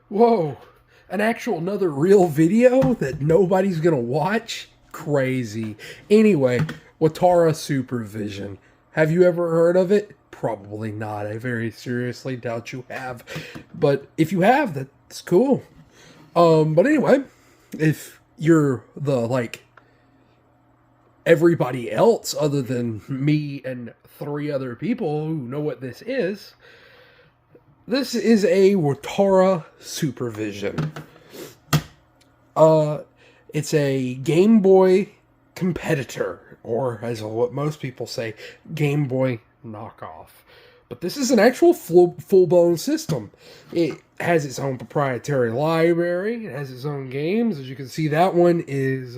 Whoa, an actual another real video that nobody's gonna watch? Crazy. Anyway, Watara Supervision. Have you ever heard of it? Probably not. I very seriously doubt you have. But if you have, that's cool. But anyway, if you're the everybody else other than me and three other people who know what this is a Watara Supervision. It's a Game Boy competitor, or as what most people say, Game Boy knockoff. But this is an actual full-blown system. It has its own proprietary library. It has its own games. As you can see, that one is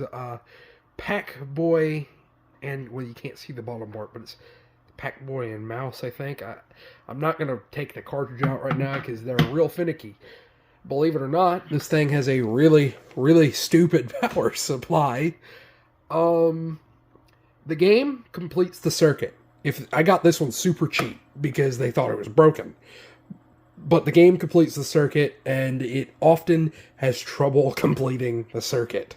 Pac-Boy, and, well, you can't see the bottom part, but it's Pac-Boy and Mouse, I think. I'm not going to take the cartridge out right now because they're real finicky. Believe it or not, this thing has a really, really stupid power supply. The game completes the circuit. If I got this one super cheap because they thought it was broken. But the game completes the circuit, and it often has trouble completing the circuit.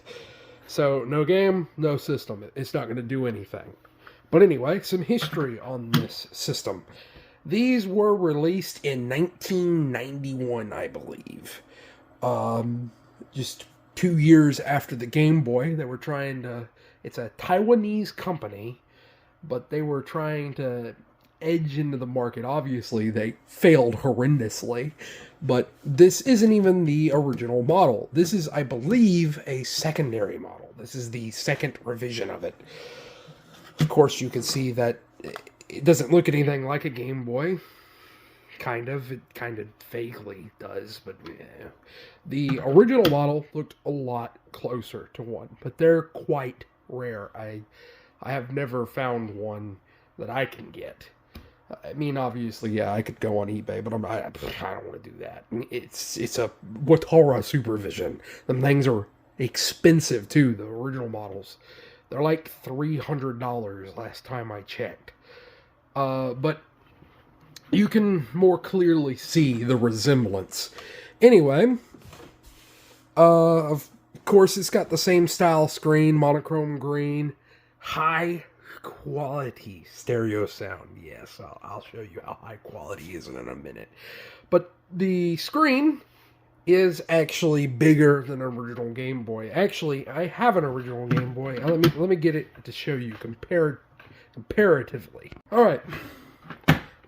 So, no game, no system. It's not going to do anything. But anyway, some history on this system. These were released in 1991, I believe. Just 2 years after the Game Boy. They were trying to... It's a Taiwanese company, but they were trying to edge into the market. Obviously, they failed horrendously. But this isn't even the original model. This is, I believe, a secondary model. This is the second revision of it. Of course, you can see that it doesn't look anything like a Game Boy. Kind of. It kind of vaguely does, but yeah. The original model looked a lot closer to one, but they're quite rare. I have never found one that I can get. I mean, obviously, yeah, I could go on eBay, but I don't want to do that. It's a Watara Supervision. Them things are expensive, too, the original models. They're like $300 last time I checked. But you can more clearly see the resemblance. Anyway, of course, it's got the same style screen, monochrome green, high quality stereo sound. Yes, I'll show you how high quality is in a minute. But the screen is actually bigger than an original Game Boy. Actually, I have an original Game Boy. Let me get it to show you comparatively. All right.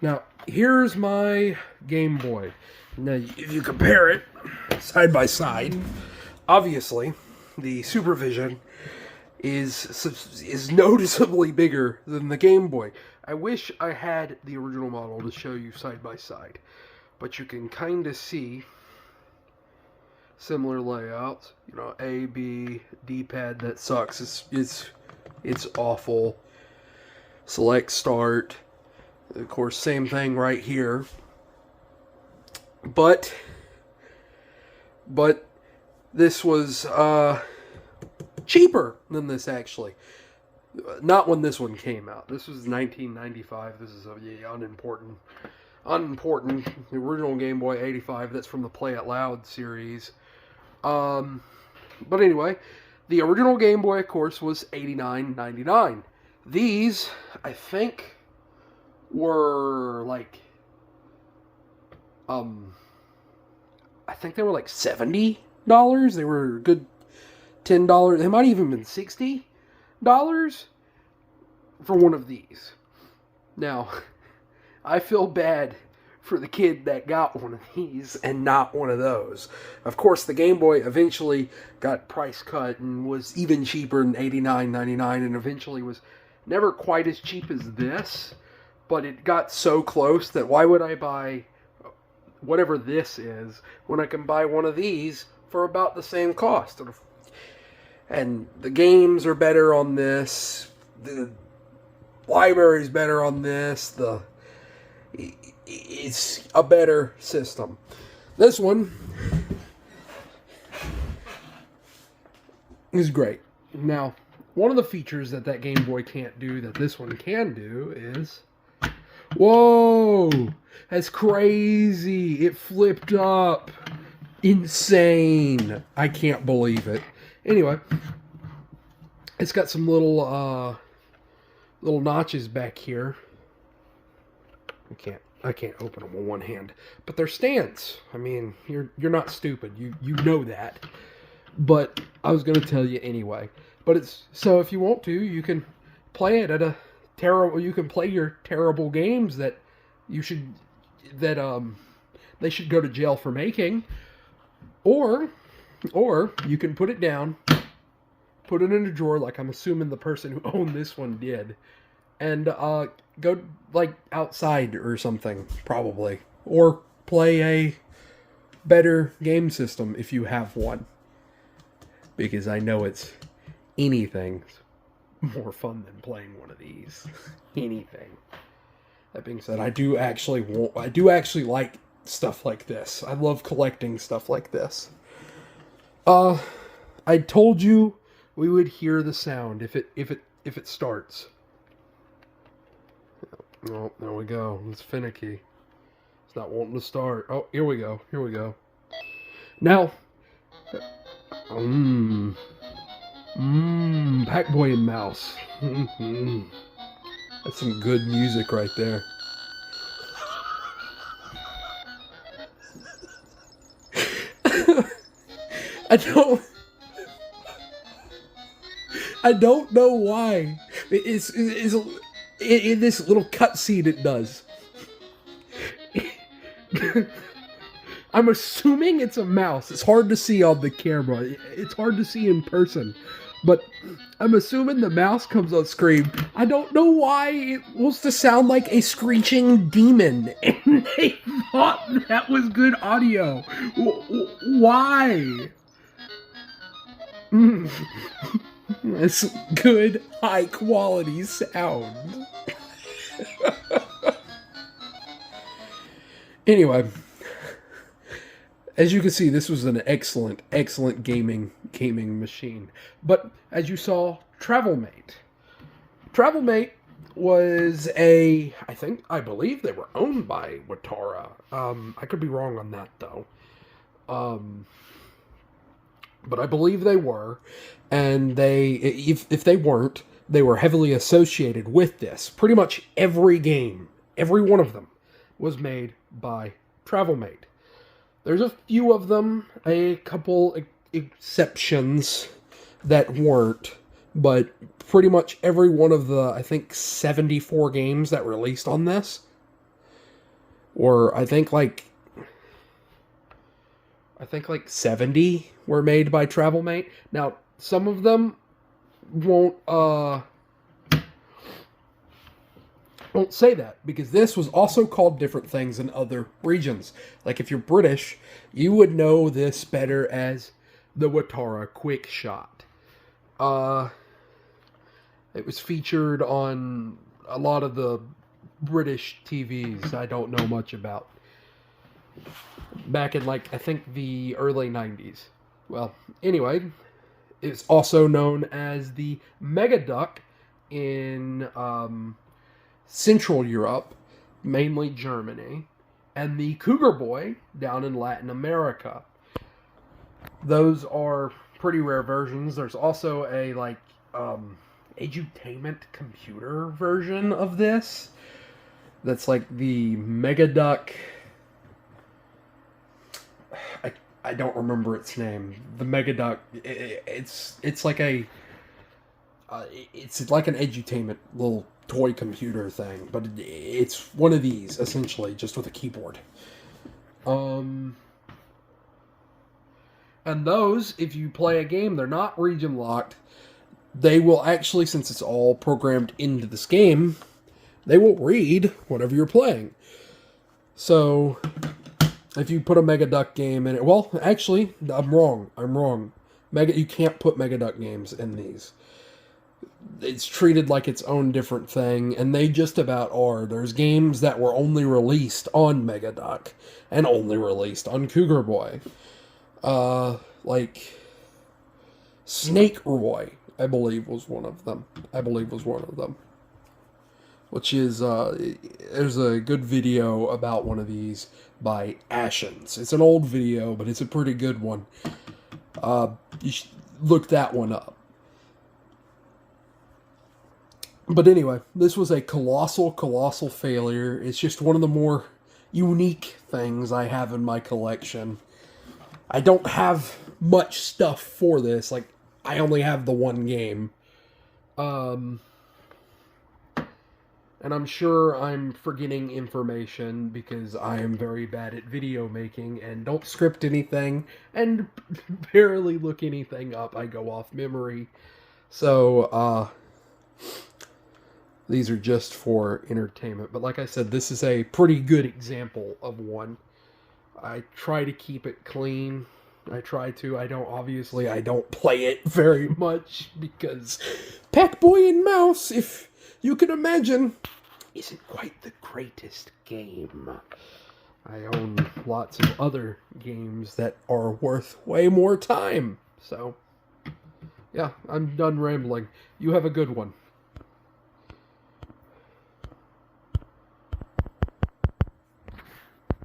Now, here's my Game Boy. Now, if you compare it side by side, obviously, the Supervision is noticeably bigger than the Game Boy. I wish I had the original model to show you side by side, but you can kind of see similar layouts. You know, A, B, D-pad. That sucks. It's awful. Select start. Of course, same thing right here. But this was cheaper than this, actually. Not when this one came out. This was 1995. This is unimportant. The original Game Boy 85. That's from the Play It Loud series. But anyway, the original Game Boy, of course, was $89.99. These, I think, were like, I think they were like $70. They were a good $10. They might have even been $60 for one of these. Now, I feel bad for the kid that got one of these and not one of those. Of course, the Game Boy eventually got price cut and was even cheaper than $89.99, and eventually was never quite as cheap as this, but it got so close that why would I buy whatever this is when I can buy one of these for about the same cost? And the games are better on this, the library's better on this, it's a better system. This one is great. Now, one of the features that Game Boy can't do that this one can do is... Whoa! That's crazy! It flipped up! Insane. I can't believe it. Anyway, it's got some little notches back here. I can't open them with one hand, but they're stands. I mean, you're not stupid. You know that. But I was going to tell you anyway. But it's so if you want to, you can play it at a terrible. You can play your terrible games that you should that they should go to jail for making, or you can put it down, put it in a drawer like I'm assuming the person who owned this one did, and go like outside or something probably, or play a better game system if you have one. Because I know it's anything more fun than playing one of these. Anything. That being said, I do actually like stuff like this. I love collecting stuff like this. I told you we would hear the sound if it starts. Oh, there we go. It's finicky. It's not wanting to start. Oh, here we go. Here we go. Now, Pac-Boy and Mouse. That's some good music right there. I don't know why. It's in this little cutscene it does. I'm assuming it's a mouse. It's hard to see on the camera. It's hard to see in person. But I'm assuming the mouse comes on screen. I don't know why it wants to sound like a screeching demon. And they thought that was good audio. Why? That's good, high quality sound. Anyway. As you can see, this was an excellent gaming machine. But as you saw, TravelMate was I believe they were owned by Watara. I could be wrong on that though. But I believe they were, and if they weren't, they were heavily associated with this. Pretty much every game, every one of them, was made by TravelMate. There's a few of them, a couple exceptions that weren't, but pretty much every one of the, I think, 74 games that released on this, or I think like 70 were made by TravelMate. Now, some of them won't say that, because this was also called different things in other regions. Like if you're British, you would know this better as the Watara Quick Shot. It was featured on a lot of the British TVs I don't know much about. Back in I think the early 90s. Well, anyway, it's also known as the Mega Duck in Central Europe, mainly Germany, and the Cougar Boy down in Latin America. Those are pretty rare versions. There's also a edutainment computer version of this that's like the Mega Duck. I don't remember its name. The Mega Duck. It's like it's like an edutainment little toy computer thing, but it's one of these essentially, just with a keyboard. And those, if you play a game, they're not region locked. They will actually, since it's all programmed into this game, they will read whatever you're playing. So if you put a Mega Duck game in it, well, actually, I'm wrong. You can't put Mega Duck games in these. It's treated like its own different thing, and they just about are. There's games that were only released on Mega Duck and only released on Cougar Boy. Like Snake Roy, I believe was one of them. which is there's a good video about one of these by Ashens. It's an old video, but it's a pretty good one. You should look that one up. But anyway, this was a colossal failure. It's just one of the more unique things I have in my collection. I don't have much stuff for this. Like, I only have the one game. And I'm sure I'm forgetting information because I am very bad at video making and don't script anything and barely look anything up. I go off memory. So, these are just for entertainment. But like I said, this is a pretty good example of one. I try to keep it clean. I try to. I don't play it very much because Pac-Boy and Mouse, if you can imagine, isn't quite the greatest game. I own lots of other games that are worth way more time. So, yeah, I'm done rambling. You have a good one.